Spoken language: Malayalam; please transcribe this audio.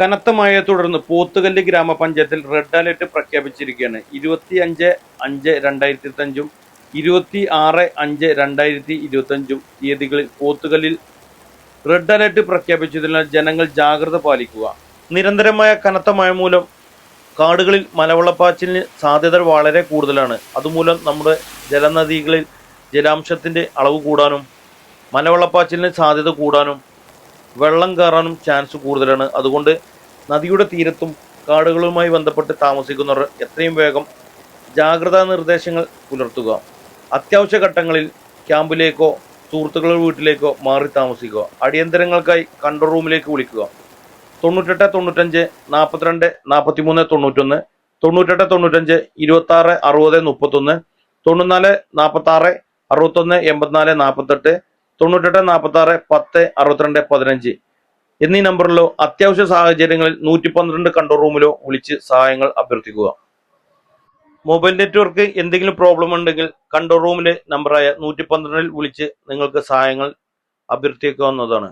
കനത്ത മഴയെ തുടർന്ന് പോത്തുകല്ല് ഗ്രാമപഞ്ചായത്തിൽ റെഡ് അലർട്ട് പ്രഖ്യാപിച്ചിരിക്കുകയാണ്. 25/5/2025 26/5/2025 തീയതികളിൽ പോത്തുകല്ലിൽ റെഡ് അലർട്ട് പ്രഖ്യാപിച്ചതിനാൽ ജനങ്ങൾ ജാഗ്രത പാലിക്കുക. നിരന്തരമായ കനത്ത മഴ മൂലം കാടുകളിൽ മലവെള്ളപ്പാച്ചിലിന് സാധ്യത വളരെ കൂടുതലാണ്. അതുമൂലം നമ്മുടെ ജലനദികളിൽ ജലാംശത്തിൻ്റെ അളവ് കൂടാനും മലവെള്ളപ്പാച്ചിലിന് സാധ്യത കൂടാനും വെള്ളം കയറാനും ചാൻസ് കൂടുതലാണ്. അതുകൊണ്ട് നദിയുടെ തീരത്തും കാടുകളുമായി ബന്ധപ്പെട്ട് താമസിക്കുന്നവർ എത്രയും വേഗം ജാഗ്രതാ നിർദ്ദേശങ്ങൾ പുലർത്തുക. അത്യാവശ്യ ഘട്ടങ്ങളിൽ ക്യാമ്പിലേക്കോ സുഹൃത്തുക്കളുടെ വീട്ടിലേക്കോ മാറി താമസിക്കുക. അടിയന്തരങ്ങൾക്കായി കൺട്രോൾ റൂമിലേക്ക് വിളിക്കുക. 98 95 42 43 91, 98 95 26 60 31, 94 46 61 84 48, 98 46 10 62 15 എന്നീ നമ്പറിലോ അത്യാവശ്യ സാഹചര്യങ്ങളിൽ 112 കൺട്രോൾ റൂമിലോ വിളിച്ച് സഹായങ്ങൾ അഭ്യർത്ഥിക്കുക. മൊബൈൽ നെറ്റ്വർക്ക് എന്തെങ്കിലും പ്രോബ്ലം ഉണ്ടെങ്കിൽ കൺട്രോൾ റൂമിലെ നമ്പറായ 112 വിളിച്ച് നിങ്ങൾക്ക് സഹായങ്ങൾ അഭ്യർത്ഥിക്കാവുന്നതാണ്.